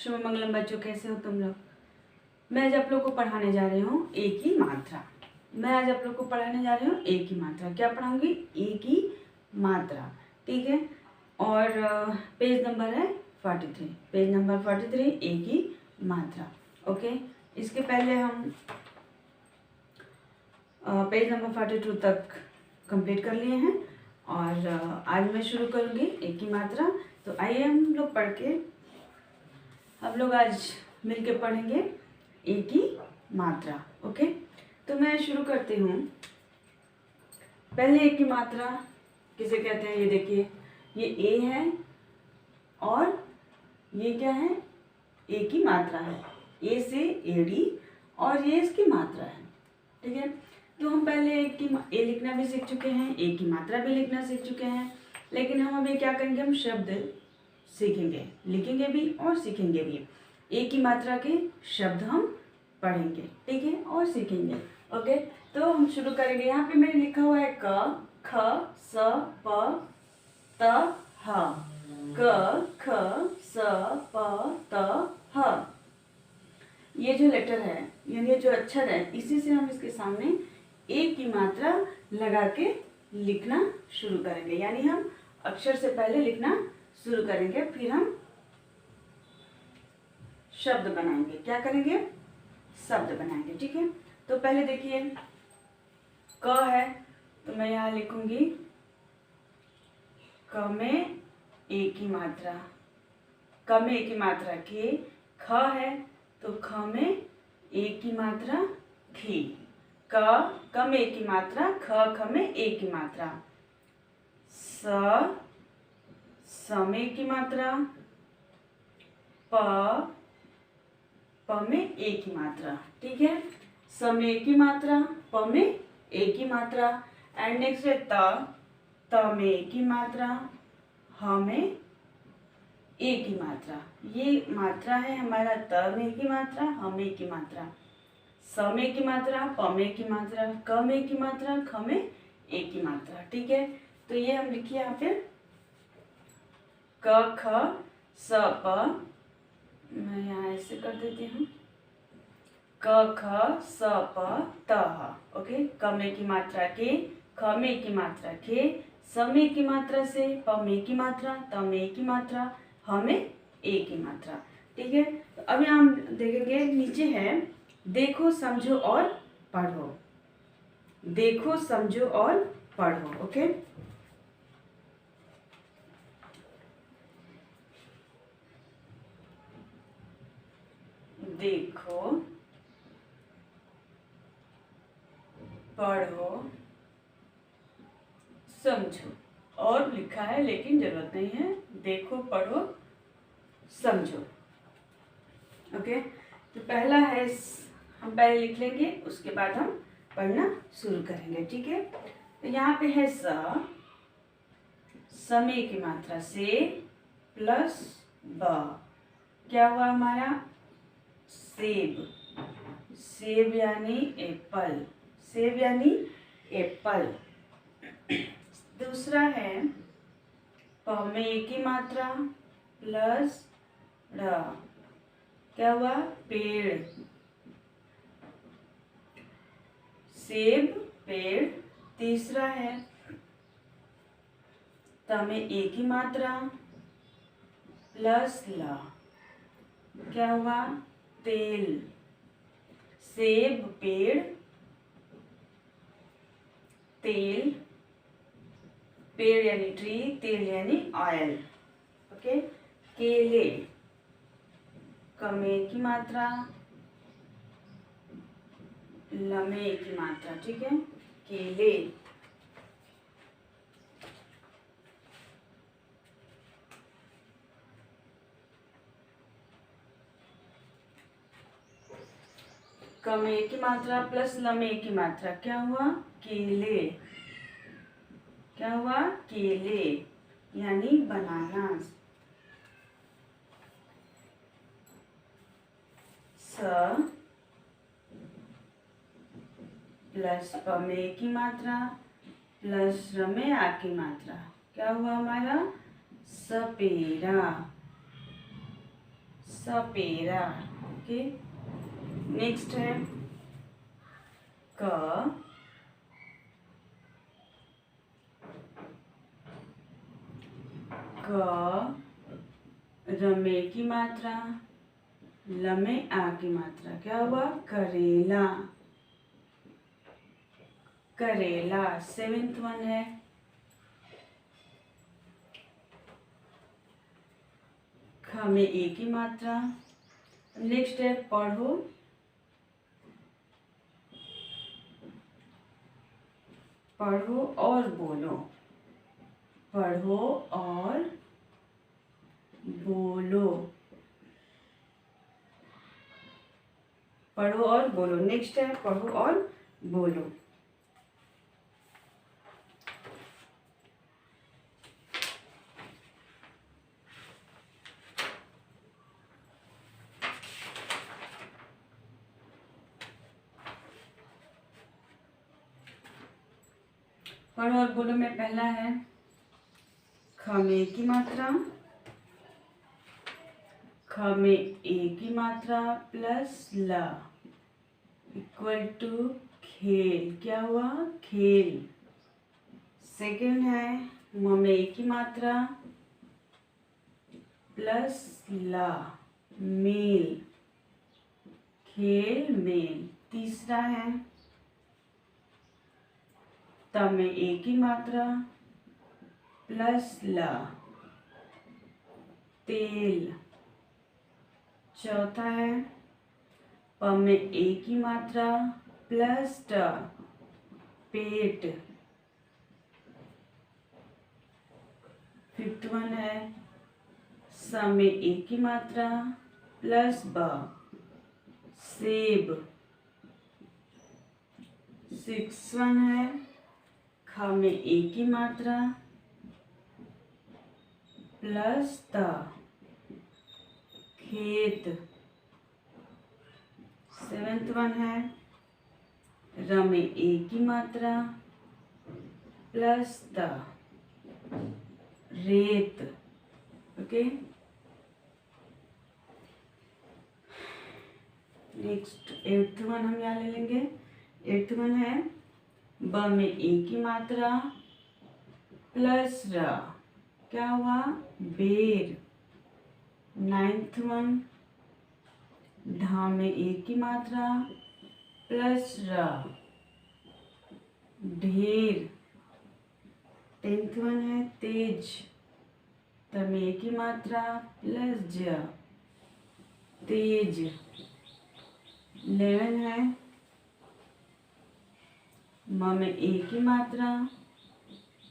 शुभ मंगलम बच्चों, कैसे हो तुम लोग। मैं आज आप लोग को पढ़ाने जा रही हूँ ए की मात्रा। क्या पढ़ाऊंगी? ए की मात्रा, ठीक है। और पेज नंबर है 43। पेज नंबर 43 ए की मात्रा। ओके, इसके पहले हम पेज नंबर 42 तक कंप्लीट कर लिए हैं और आज मैं शुरू करूँगी ए की मात्रा। तो आइए हम लोग आज मिलके पढ़ेंगे ए की मात्रा। ओके, तो मैं शुरू करती हूँ। पहले ए की मात्रा किसे कहते हैं? ये देखिए, ये ए है और ये क्या है? ए की मात्रा है। ए से एडी और ये इसकी मात्रा है, ठीक है। तो हम पहले ए लिखना भी सीख चुके हैं, ए की मात्रा भी लिखना सीख चुके हैं, लेकिन हम अभी क्या करेंगे? हम शब्द सीखेंगे, लिखेंगे भी और सीखेंगे भी। ए की मात्रा के शब्द हम पढ़ेंगे, ठीक है, और सीखेंगे। ओके, तो हम शुरू करेंगे। यहाँ पे मैंने लिखा हुआ है क, ख, स, प, त, ह। क, ख, स, प, त, ह। ये जो लेटर है, यानी जो अक्षर है, इसी से हम इसके सामने ए की मात्रा लगा के लिखना शुरू करेंगे। यानी हम अक्षर से पहले लिखना शुरू करेंगे, फिर हम शब्द बनाएंगे। क्या करेंगे? शब्द बनाएंगे, ठीक है। तो पहले देखिए, क है तो मैं यहाँ लिखूंगी क में ए की मात्रा, क में ए की मात्रा के। ख है तो ख में ए की मात्रा खी। क में ए की मात्रा, ख में ए की मात्रा। स में ए की मात्रा। प में ए की मात्रा, ठीक है। स में ए की मात्रा, प में ए की मात्रा। एंड नेक्स्ट है त में ए की मात्रा, ह में ए की मात्रा। ये मात्रा है हमारा त में ए की मात्रा, ह में ए की मात्रा, स में ए की मात्रा, प में ए की मात्रा, क में ए की मात्रा, ख में ए की मात्रा, ठीक है। तो ये हम लिखिए यहाँ पे क, ख, स, प। मैं यहाँ ऐसे कर देती हूँ क, ख, स, प, त, ह। ओके, क में की मात्रा के, ख में की मात्रा के, स में की मात्रा से, प में की मात्रा, त में की मात्रा, ह में ए की मात्रा, ठीक है। तो अभी हम देखेंगे, नीचे है देखो समझो और पढ़ो। देखो समझो और पढ़ो। ओके, देखो पढ़ो समझो, और लिखा है लेकिन जरूरत नहीं है। देखो पढ़ो समझो। ओके, तो पहला है, हम पहले लिख लेंगे, उसके बाद हम पढ़ना शुरू करेंगे, ठीक है। तो यहाँ पे है समय की मात्रा से प्लस ब। क्या हुआ हमारा? सेब। सेब यानी एप्पल। सेब यानी एप्पल। दूसरा है प में ए की मात्रा प्लस ड। क्या हुआ? पेड़। सेब, पेड़। तीसरा है त में ए की मात्रा प्लस ल। क्या हुआ? तेल। सेब, पेड़, तेल, पेड़ यानी ट्री, तेल यानी ऑयल। ओके, केले। क में ए की मात्रा, ल में ए की मात्रा, ठीक है, केले। क में ए की मात्रा प्लस ल में ए की मात्रा, क्या हुआ? केले। क्या हुआ? केले यानी बनाना। स प्लस प में ए की मात्रा प्लस र में आ की मात्रा, क्या हुआ हमारा? सपेरा। सपेरा। ओके, नेक्स्ट है क रमे की मात्रा, लमे आ की मात्रा, क्या हुआ? करेला। करेला। 7th वन है ख में ए की मात्रा। नेक्स्ट है पढ़ो। पढ़ो और बोलो। पढ़ो और बोलो। पढ़ो और बोलो। नेक्स्ट है पढ़ो और बोलो। पढ़ो और बोलो में पहला है ख में ए की मात्रा, ख में ए की मात्रा प्लस ला इक्वल टू खेल। क्या हुआ? खेल। सेकंड है म में ए की मात्रा प्लस ला मेल। खेल मेल। तीसरा है त में ए की मात्रा प्लस ला तेल। चौथा है प में ए की मात्रा प्लस ट पेट। फिफ्थ वन है स में ए की मात्रा प्लस ब सेब। सिक्स वन है ख में ए की मात्रा प्लस त खेत। सेवेंथ वन है र में ए की मात्रा प्लस त रेत। ओके, नेक्स्ट 8th वन हम यहाँ ले लेंगे। 8th वन है ब में ए की मात्रा प्लस र। क्या हुआ? बेर। 9th वन ढ में ए की मात्रा प्लस र ढेर। 10th वन है तेज, त में ए की मात्रा प्लस ज तेज। 11 है म में ए की मात्रा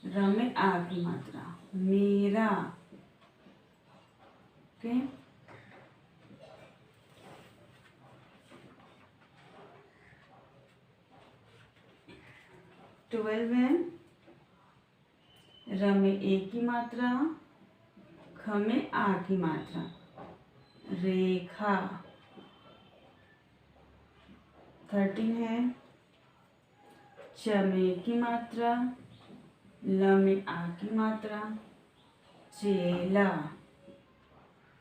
र में आ की मात्रा मेरा। ओके, ट्वेल्व है र में ए की मात्रा ख में आ की मात्रा रेखा। 13 है च में ए की मात्रा ल में आ की मात्रा चेला।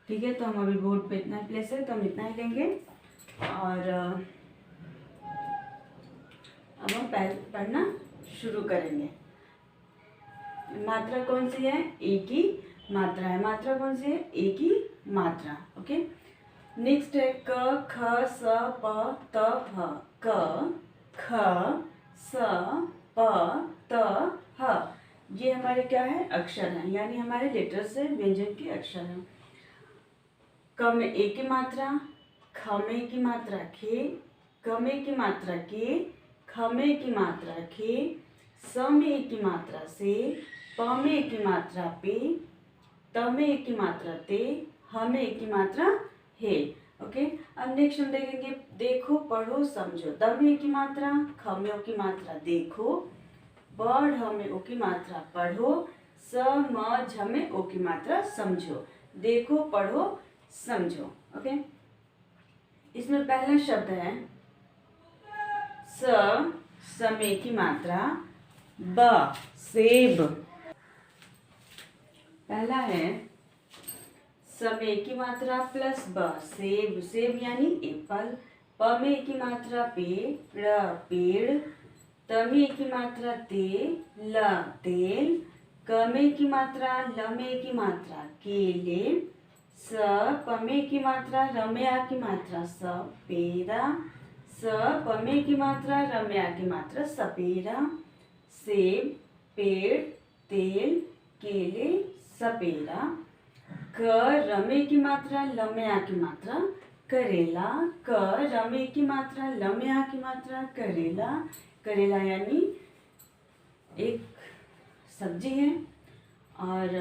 ठीक है, तो हम अभी बोर्ड पे इतना प्लेस है तो हम इतना ही लेंगे और अब हम पढ़ना शुरू करेंगे। मात्रा कौन सी है? ए की मात्रा है। मात्रा कौन सी है? ए की मात्रा। ओके, नेक्स्ट है क ख स प त ह। क ख स प त ह ये हमारे क्या है? अक्षर हैं, यानी हमारे लेटर से व्यंजन के अक्षर हैं। क में ए की मात्रा, ख में ए की मात्रा खे, क में ए की मात्रा के, ख में ए की मात्रा खे, स में ए की मात्रा से, प में ए की मात्रा पे, त में ए की मात्रा ते, ह में ए की मात्रा हे। ओके, अब नेक्स्ट हम देखेंगे देखो पढ़ो समझो। द में ए की मात्रा, ख में ओ की मात्रा देखो, ब ढ में ओ की मात्रा पढ़ो, स म झ में ओ की मात्रा समझो। देखो पढ़ो समझो। ओके, इसमें पहला शब्द है समय की मात्रा ब सेब। पहला है स में एक की मात्रा प्लस ब सेब, सेब यानी एप्पल। प में एक की मात्रा पेड़, पेड़। त में एक की मात्रा ते, ल, तेल। क में एक की मात्रा, ल में एक की मात्रा केले। स प में एक की मात्रा, र में आ की मात्रा सपेरा। स प में एक की मात्रा, र में आ की मात्रा सपेरा। सेब, पेड़, तेल, केले, सपेरा। क र में की मात्रा, ल में आ की मात्रा करेला। क र में की मात्रा, ल में आ की मात्रा करेला। करेला यानी एक सब्जी है और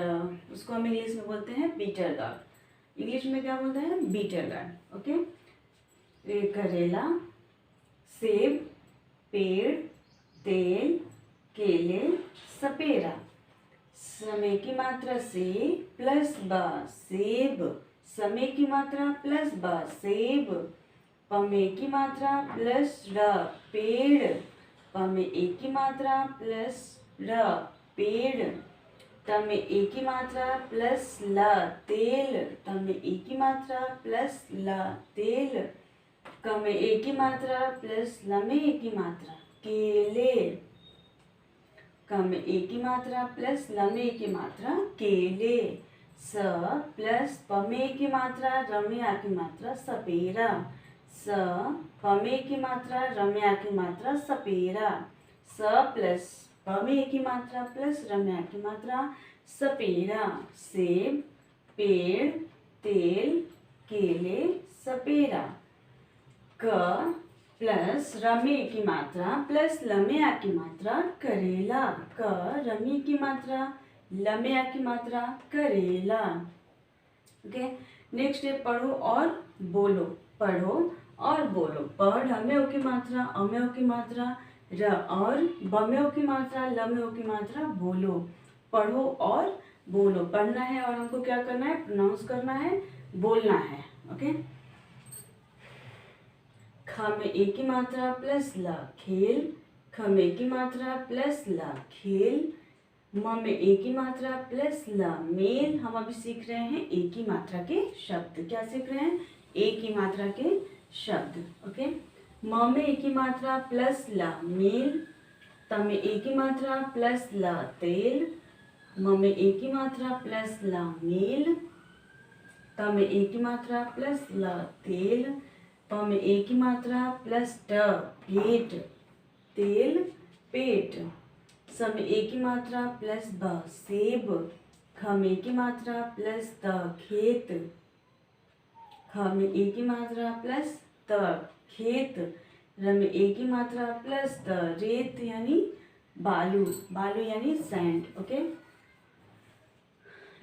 उसको हम इंग्लिश में बोलते हैं बीटर गार्ड। इंग्लिश में क्या बोलते हैं? Bitter gourd. ओके। करेला, सेब, पेड़, तेल, केले, सपेरा। समय की मात्रा से प्लस ब सेब, समय की मात्रा प्लस ब सेब। पमे की मात्रा प्लस र पेड़, पमे एक की मात्रा प्लस र पेड़। तमे एक की मात्रा प्लस ल तेल, तमे एक की मात्रा प्लस ल तेल। कमे एक की मात्रा प्लस ल में एक की मात्रा केले। कम एक की मात्रा प्लस ल में एक की मात्रा केले। स प्लस प में एक की मात्रा, र में आ की मात्रा सपेरा। स प में एक की मात्रा, र में आ की मात्रा सपेरा। स प्लस प में एक की मात्रा प्लस र में आ की मात्रा सपेरा। सेब, पेड़, तेल, केले, सपेरा। क प्लस र में की मात्रा प्लस ल में आ की मात्रा करेला। क र में की मात्रा, ल में आ की मात्रा करेला। ओके। नेक्स्ट है पढ़ो और बोलो। पढ़ो और बोलो। प ढ में ओ की मात्रा, अ में ओ की मात्रा, र और ब में ओ की मात्रा, ल में ओ की मात्रा बोलो। पढ़ो और बोलो। पढ़ना है और हमको क्या करना है? प्रोनाउंस करना है, बोलना है। ओके। ख में एक की मात्रा प्लस ल खेल, ख में एक की मात्रा प्लस ल खेल। म में एक की मात्रा प्लस ल मेल। हम अभी सीख रहे हैं एक की मात्रा के शब्द। क्या सीख रहे हैं? एक की मात्रा के शब्द। ओके। म में एक की मात्रा प्लस ल मेल, त में एक की मात्रा प्लस ल तेल। म में एक की मात्रा प्लस ल मेल, त में एक की मात्रा प्लस ल तेल। प में एक की मात्रा प्लस ट पेट, तेल, पेट। स में एक की मात्रा प्लस ब सेब, ख में एक की मात्रा प्लस त खेत, ख में एक की मात्रा प्लस त खेत। र में एक की मात्रा प्लस त रेत यानी बालू, बालू यानी सैंड। ओके।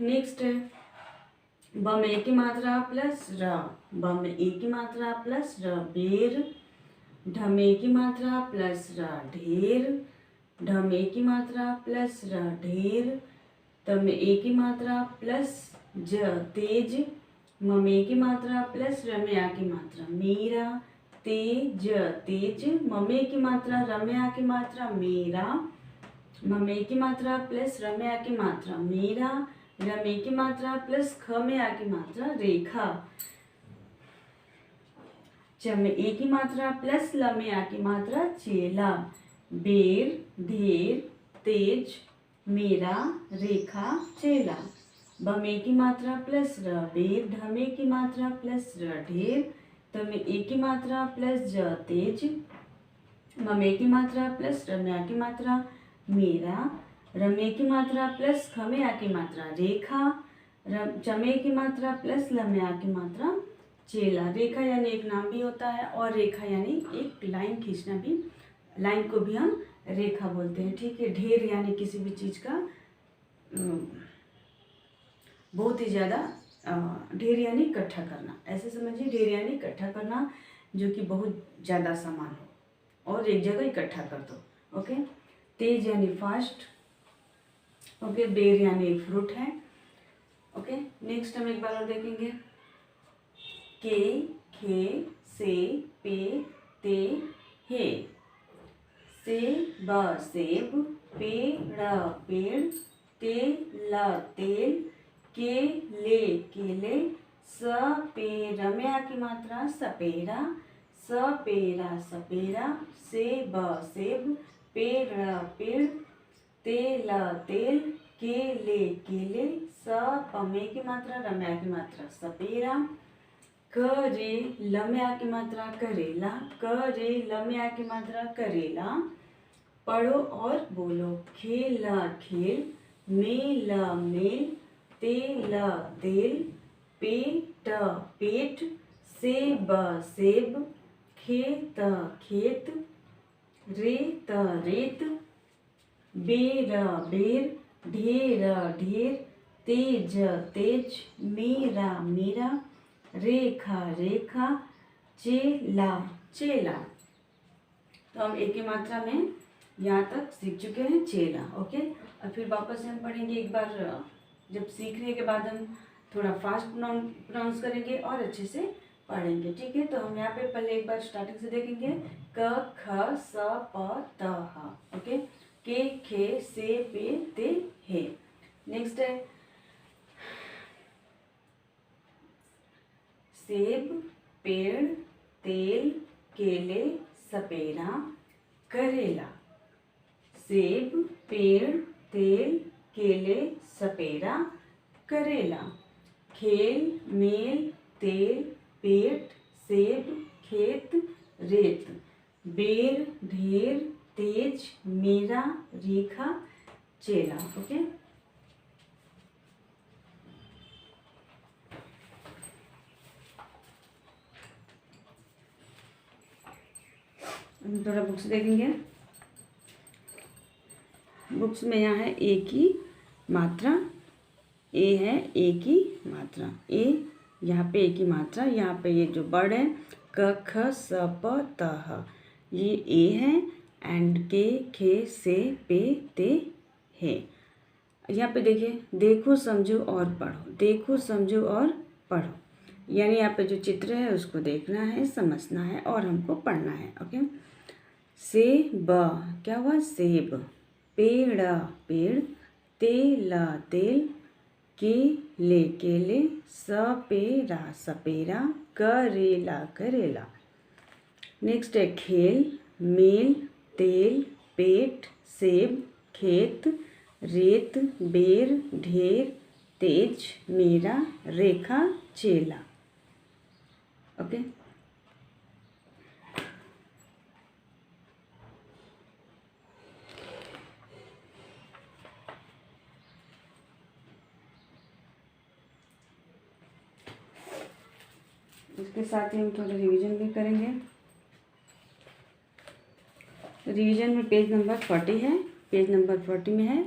नेक्स्ट है ब में एक की मात्रा प्लस र, ब में एक की मात्रा प्लस र बेर। ढ में एक की मात्रा प्लस र ढेर, ढ में एक की मात्रा प्लस र ढेर। त में एक की मात्रा प्लस ज तेज, म में एक की मात्रा प्लस र में आ की मात्रा मेरा, तेज, तेज। म में एक की मात्रा, र में आ की मात्रा मेरा, म में एक की मात्रा प्लस र में आ की मात्रा मेरा। र में की मात्रा प्लस ख में आ की मात्रा रेखा। च में एक की मात्रा प्लस ल में आ की मात्रा चेला। बेर, ढेर, तेज, मेरा, रेखा, चेला। ब में की मात्रा प्लस र बेर, ढ में की मात्रा प्लस र ढेर, त में एक की मात्रा प्लस ज तेज, म में की मात्रा प्लस र में आ की मात्रा मेरा, र में की मात्रा प्लस ख में आ की मात्रा रेखा, च में की मात्रा प्लस ल में आ की मात्रा चेला। रेखा यानी एक नाम भी होता है और रेखा यानी एक लाइन खींचना भी, लाइन को भी हम रेखा बोलते हैं। ठीक है। ढेर यानी किसी भी चीज़ का बहुत ही ज़्यादा, ढेर यानी इकट्ठा करना, ऐसे समझिए। ढेर यानी इकट्ठा करना जो कि बहुत ज़्यादा सामान हो और एक जगह इकट्ठा कर दो। ओके। तेज यानी फास्ट। ओके। बेर यानी फ्रूट है। ओके। नेक्स्ट हम एक बार और देखेंगे। के, खे, से, पे, ते, हे। से ब सेब, पे ड़ पेड़, ते ल तेल, केले केले, सपेरा की मात्रा सपेरा, सपेरा सपेरा, सेब सेब, पेड़ पेड़, तेल तेल, केले केले, सपमे की मात्रा रम्या की मात्रा सपेरा, करेलम्या की मात्रा करेला, करेलम्या की मात्रा करेला। पढ़ो और बोलो। खेल खेल, मेल मेल, तेल तेल, पेट पेट, सेब सेब, खेत खेत, रेत रेत, बेर बेर, ढेर ढेर, तेज तेज, मेरा मेरा, रेखा रेखा, चेला चेला। तो हम एक ही मात्रा में यहाँ तक सीख चुके हैं चेला। ओके, और फिर वापस से हम पढ़ेंगे एक बार। जब सीखने के बाद हम थोड़ा फास्ट प्रोनाउंस करेंगे और अच्छे से पढ़ेंगे। ठीक है, तो हम यहाँ पे पहले एक बार स्टार्टिंग से देखेंगे। क ख स प त ह। ओके, के खे से पे ते हे। नेक्स्ट है सेब, पेड़, तेल, केले, सपेरा, करेला। सेब, पेड़, तेल, केले, सपेरा, करेला। खेल, मेल, तेल, पेट, सेब, खेत, रेत, बेर, ढेर, तेज, मेरा, रेखा, चेला। ओके, थोड़ा बुक्स देखेंगे। बुक्स में यहाँ है ए की मात्रा, ए है ए की मात्रा, ए यहाँ पे ए की मात्रा। यहाँ पे ये जो वर्ड है क ख स प त ह, ये ए है एंड के खे से पे ते हे। यहाँ पे देखिए, देखो समझो और पढ़ो, देखो समझो और पढ़ो। यानी यहाँ पे जो चित्र है उसको देखना है, समझना है और हमको पढ़ना है। ओके, सेब क्या हुआ, सेब, पेड़ पेड़, तेल तेल, केले केले, सपेरा सपेरा, करेला करेला। नेक्स्ट है खेल, मेल, तेल, पेट, सेब, खेत, रेत, बेर, ढेर, तेज, मेरा, रेखा, चेला। ओके, इसके साथ ही हम थोड़ा रिवीजन भी करेंगे। रिवीजन में पेज नंबर 40 है, पेज नंबर 40 में है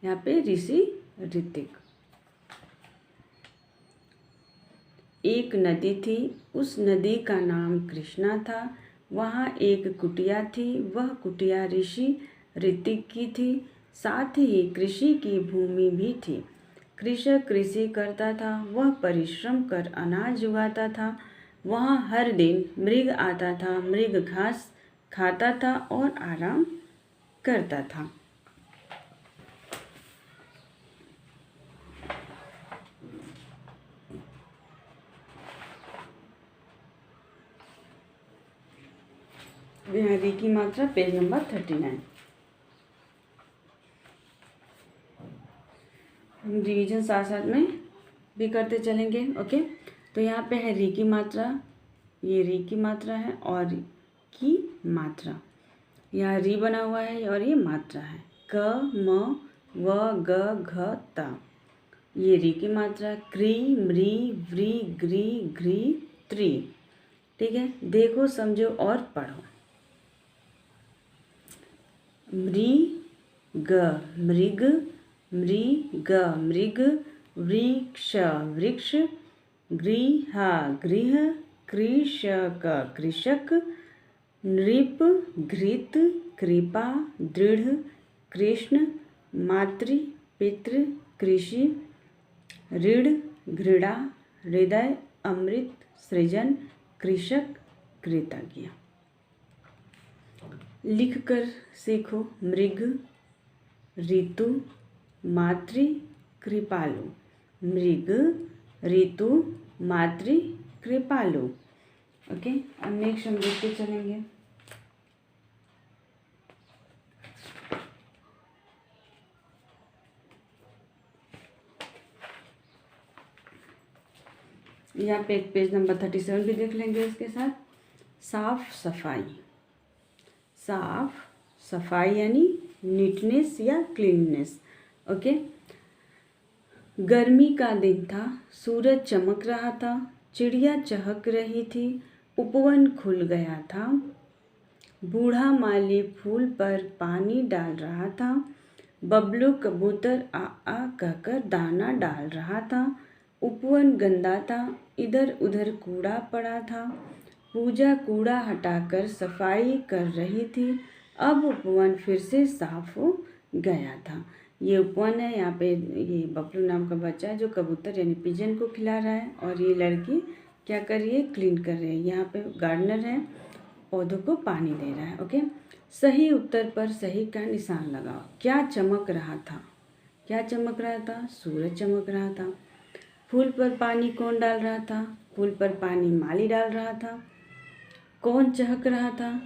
यहाँ पे ऋषि ऋतिक। एक नदी थी, उस नदी का नाम कृष्णा था। वहाँ एक कुटिया थी, वह कुटिया ऋषि ऋतिक की थी। साथ ही कृषि की भूमि भी थी। कृषक कृषि करता था, वह परिश्रम कर अनाज उगाता था। वहाँ हर दिन मृग आता था, मृग घास खाता था और आराम करता था। री की मात्रा पेज नंबर 39। हम रिवीजन साथ साथ में भी करते चलेंगे। ओके, तो यहाँ पे है री की मात्रा, ये री की मात्रा है और की मात्रा, यहाँ री बना हुआ है और ये मात्रा है। क म व ग घ त, ये री की मात्रा। क्री मृ व्री ग्री घ्री त्रि। ठीक है, देखो समझो और पढ़ो। मृग मृग, मृग मृग, वृक्ष वृक्ष, गृह गृह, कृषक कृषक, नृप घृत, कृपा, दृढ़, कृष्ण, मातृ पितृ, कृषि, ऋण घृणा, हृदय, अमृत, सृजन, कृषक, कृतज्ञ। लिख कर सीखो। मृग, ऋतु, मातृ, कृपालु, मृग, ऋतु, मातृ, कृपालु। ओके, अब नेक्स्ट हम देखते चलेंगे। यहाँ पे पेज नंबर 37 भी देख लेंगे इसके साथ। साफ सफाई, साफ सफाई यानी नीटनेस या क्लीननेस। ओके, गर्मी का दिन था, सूरज चमक रहा था, चिड़िया चहक रही थी, उपवन खुल गया था, बूढ़ा माली फूल पर पानी डाल रहा था, बबलू कबूतर आ आ कहकर दाना डाल रहा था, उपवन गंदा था, इधर उधर कूड़ा पड़ा था, पूजा कूड़ा हटाकर सफाई कर रही थी, अब उपवन फिर से साफ हो गया था। ये उपवन है, यहाँ पे ये बबलू नाम का बच्चा है जो कबूतर यानी पिजन को खिला रहा है, और ये लड़की क्या कर रही है, क्लीन कर रही है। यहाँ पे गार्डनर है, पौधों को पानी दे रहा है। ओके, सही उत्तर पर सही का निशान लगाओ। क्या चमक रहा था? क्या चमक रहा था? सूरज चमक रहा था। फूल पर पानी कौन डाल रहा था? फूल पर पानी माली डाल रहा था। कौन चहक रहा था?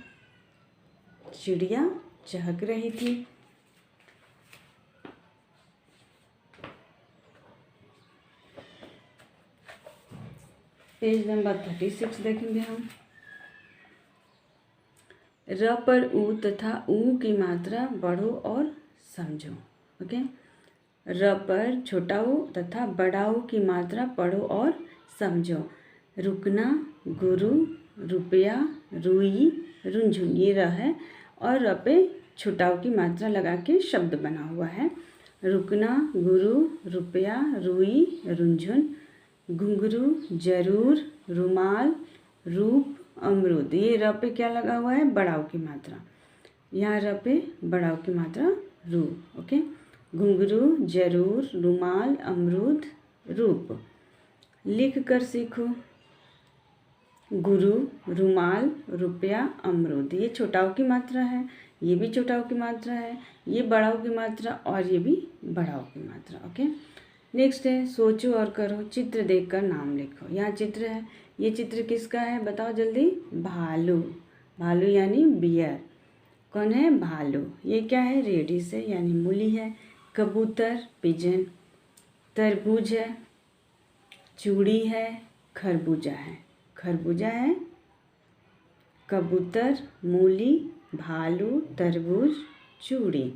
चिड़िया चहक रही थी। पेज नंबर 36 देखेंगे हम। र पर ऊ तथा ऊ की मात्रा बढ़ो और समझो। ओके, र पर छोटा ऊ तथा बड़ा ऊ की मात्रा पढ़ो और समझो। रुकना, गुरु, रुपया, रुई, रुंझुन, ये र है, और र पे छोटा ऊ की मात्रा लगा के शब्द बना हुआ है। रुकना, गुरु, रुपया, रुई, रुंझुन, घुंघरू, जरूर, रुमाल, रूप, अमरूद। ये र पे क्या लगा हुआ है? बड़ाऊ की मात्रा। यहाँ र पे बड़ाऊ की मात्रा रू। ओके, घुंघरू, जरूर, रुमाल, अमरूद, रूप। लिख कर सीखो। गुरु, रुमाल, रुपया, अमरूद। ये छोटाऊ की मात्रा है, ये भी छोटाऊ की मात्रा है, ये बड़ाऊ की मात्रा, और ये भी बड़ाऊ की मात्रा। ओके, नेक्स्ट है सोचो और करो। चित्र देखकर नाम लिखो। यहाँ चित्र है, ये चित्र किसका है बताओ जल्दी? भालू। भालू यानी बियर। कौन है? भालू। ये क्या है? रेडिस है यानी मूली है। कबूतर, पिजन। तरबूज है, चूड़ी है, खरबूजा है। खरबूजा है, कबूतर, मूली, भालू, तरबूज, चूड़ी।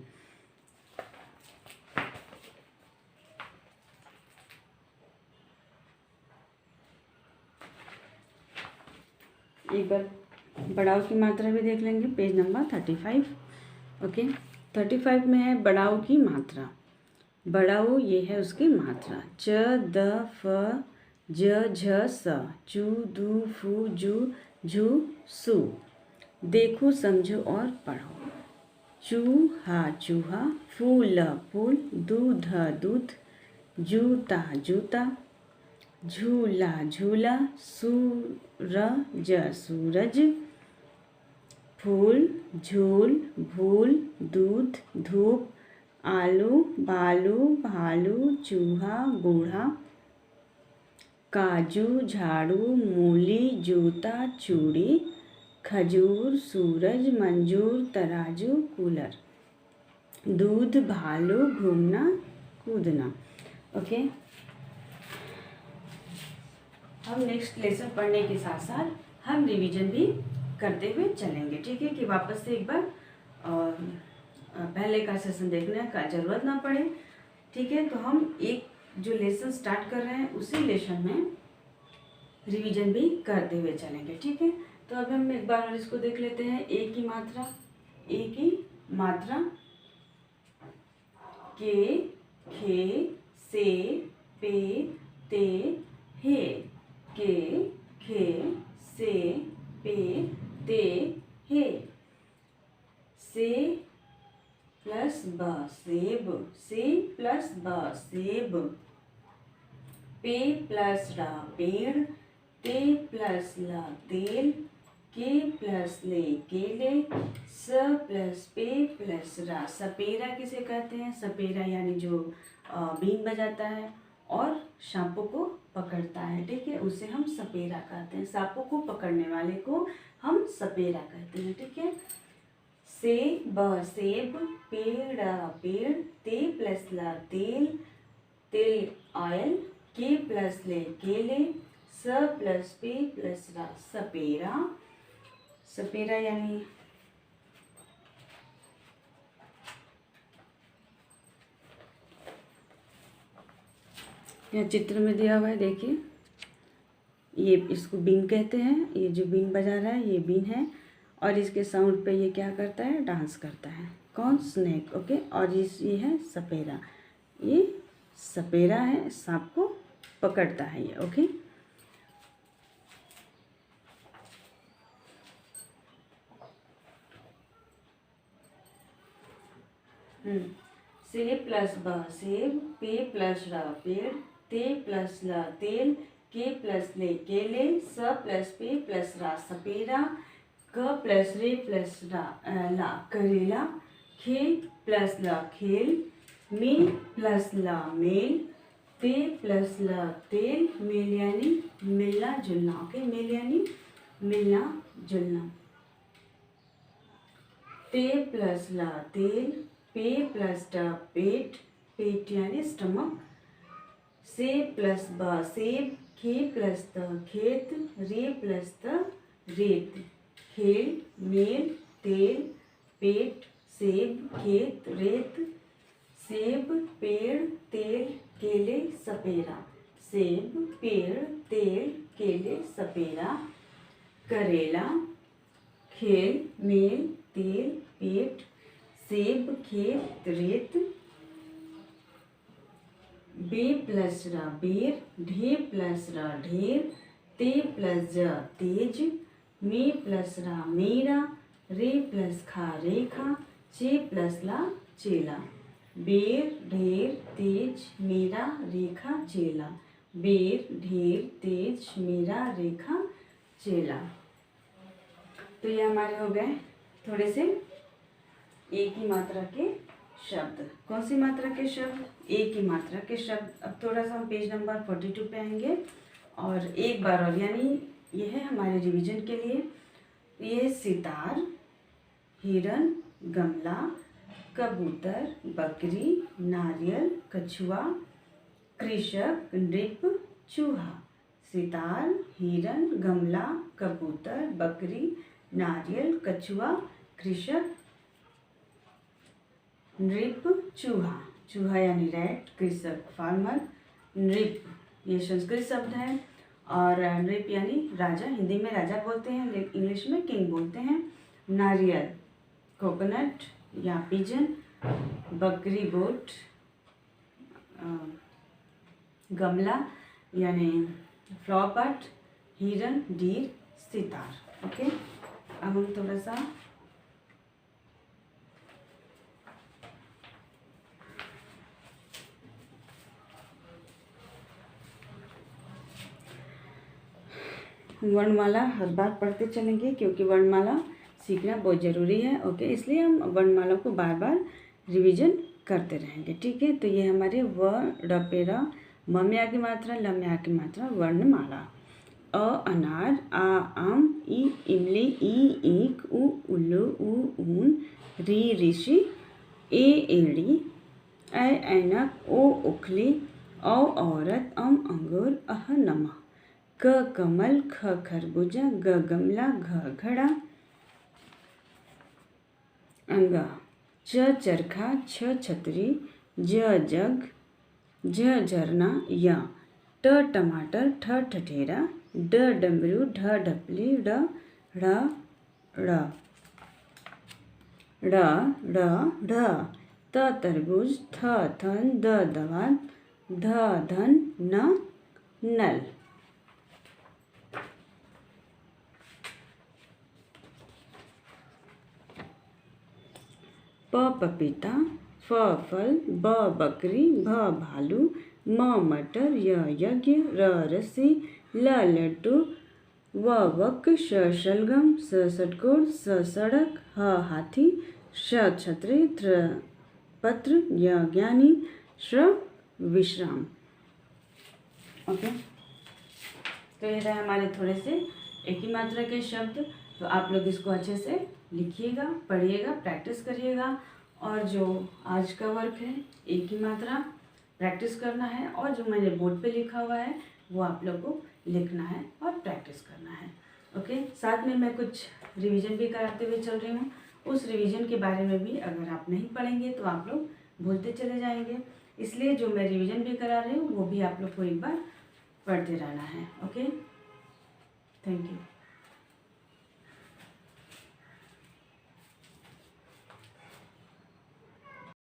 एक बार बड़ाऊ की मात्रा भी देख लेंगे, पेज नंबर 35। ओके, 35 में है बड़ाऊ की मात्रा। बड़ाऊ ये है उसकी मात्रा। च, द, फ, ज, झ, स, चू, दू, फू, जू, झू, सू। देखो, समझो और पढ़ो। चूहा, चूहा, फूल, फूल, दूध, दूध, जूता, जूता, झूला, झूला, सूरज, सूरज, फूल, झूल, भूल, दूध, धूप, आलू, बालू, भालू, चूहा, बूढ़ा, काजू, झाड़ू, मूली, जूता, चूड़ी, खजूर, सूरज, मंजूर, तराजू, कूलर। दूध, भालू, घूमना, कूदना। ओके, हम नेक्स्ट लेसन पढ़ने के साथ साथ हम रिवीजन भी करते हुए चलेंगे। ठीक है, कि वापस से एक बार पहले का सेशन देखने का ज़रूरत ना पड़े। ठीक है, तो हम एक जो लेसन स्टार्ट कर रहे हैं उसी लेसन में रिवीजन भी करते हुए चलेंगे। ठीक है, तो अब हम एक बार और इसको देख लेते हैं। ए की मात्रा, ए की मात्रा। के, खे, से, पे, ते, हे। के, खे, से, पे, ते, हे। से प्लस ब, सेब। से प्लस ब, सेब। पे प्लस रा, पेड़। ते प्लस ला, तेल। के प्लस ले, केले। स प्लस पे प्लस रा, सपेरा किसे कहते हैं? सपेरा यानी जो बीन बजाता है और सांपों को पकड़ता है, ठीक है, उसे हम सपेरा कहते हैं। सांपों को पकड़ने वाले को हम सपेरा कहते हैं, ठीक है। सेब सेब, पेड़ पेड़, ते प्लस ला तेल, तेल ऑयल, के प्लस ले केले, स प्लस पे प्लस रा सपेरा, सपेरा यानी यहाँ चित्र में दिया हुआ है, देखिए ये इसको बीन कहते हैं। ये जो बीन बजा रहा है ये बीन है, और इसके साउंड पे ये क्या करता है, डांस करता है। कौन? Snake, okay. और ये है सपेरा, ये सपेरा है, सांप को पकड़ता है ये, ओके। सेब प्लस ब सेब, पे प्लस रा पेड़, ते प्लस ला तेल, के प्लस ले केले, स प्लस पे प्लस रा सपेरा, क प्लस रे प्लस रा ला करेला, खे प्लस ला खेल, मे प्लस ला मेल, ते प्लस ला तेल, मेल यानी मिलना जुलना, ओके। मेल यानी मिलना जुलना। ते प्लस ला तेल, पे प्लस ड पेट, पेट यानी स्टमक, से प्लस ब सेब, खे प्लस द खेत, रे प्लस द रेत, खेल, मेल, तेल, पेट, सेब, खेत, रेत, सेब, पेड़, तेल, केले, सपेरा, सेब, पेड़, तेल, केले, सपेरा, करेला, खेल, मेल, तेल, पेट, सेब, खेत, रेत, बे प्लस रा बेर, ढे प्लस रा ढेर, ते प्लस ज तेज, मे प्लस रा मेरा, रे प्लस खा रेखा, चे प्लस ला चेला, बेर, ढेर, तेज, मेरा, रेखा, चेला, बेर, ढेर, तेज, मेरा, रेखा, चेला। तो ये हमारे हो गए थोड़े से एक ही मात्रा के शब्द। कौन सी मात्रा के शब्द? एक ही मात्रा के शब्द। अब थोड़ा सा हम पेज नंबर 42 पे आएंगे और एक बार और, यानी ये है हमारे रिवीजन के लिए। ये सितार, हिरन, गमला, कबूतर, बकरी, नारियल, कछुआ, कृषक, नृप, चूहा। सितार, हिरन, गमला, कबूतर, बकरी, नारियल, कछुआ, कृषक, नृप, चूहा। चूहा यानी रैट, कृषक फार्मर, नृप ये संस्कृत शब्द है, और नृप यानी राजा, हिंदी में राजा बोलते हैं, इंग्लिश में किंग बोलते हैं। नारियल कोकोनट या पिजन, बकरी गोट, गमला यानी फ्लावर पॉट, हिरन डीर, सितार, ओके। अब हम थोड़ा सा वर्णमाला हर बार पढ़ते चलेंगे, क्योंकि वर्णमाला सीखना बहुत ज़रूरी है, ओके। इसलिए हम वर्णमाला को बार बार रिवीजन करते रहेंगे, ठीक है। तो ये हमारे व, ड़ पे र, म में आ की मात्रा, ल में आ की मात्रा, वर्णमाला। अ अनार, आ आम, ई इमली, ई ईख, उ उल्लू, ऊ ऊन, री ऋषि, ए एड़ी, ऐ ऐनक, ओ उखली, औ औरत, अंगूर, अह नमक, क कमल, ख खरबूजा, ग गमला, घ घड़ा, अंगा, च चरखा, छ छतरी, ज जग, झ झरना, या ट टमाटर, ठ ठठेरा, ड डमरू, ढ ढपली, ड़ ढ़ ड़ ड़ ड़ ढ, त तरबूज, थ थन, द दवात, ध धन, न नल। प पपीता, फ फल, ब बकरी, भ भालू, म मटर, य यज्ञ, र रस्सी, ल लड्डू, व वक, श शलगम, स षटकोण, स सड़क, ह हाथी, श छतरी, त्र पत्र, य ज्ञानी, श्र विश्राम। ओके, तो ये रहे हमारे थोड़े से एक ही मात्रा के शब्द। तो आप लोग इसको अच्छे से लिखिएगा, पढ़िएगा, प्रैक्टिस करिएगा। और जो आज का वर्क है एक ही मात्रा प्रैक्टिस करना है, और जो मैंने बोर्ड पे लिखा हुआ है वो आप लोग को लिखना है और प्रैक्टिस करना है। ओके, साथ में मैं कुछ रिवीजन भी कराते हुए चल रही हूँ। उस रिवीजन के बारे में भी अगर आप नहीं पढ़ेंगे तो आप लोग भूलते चले जाएंगे, इसलिए जो मैं रिवीजन भी करा रही हूँ वो भी आप लोग को एक बार पढ़ते रहना है। Okay, thank you.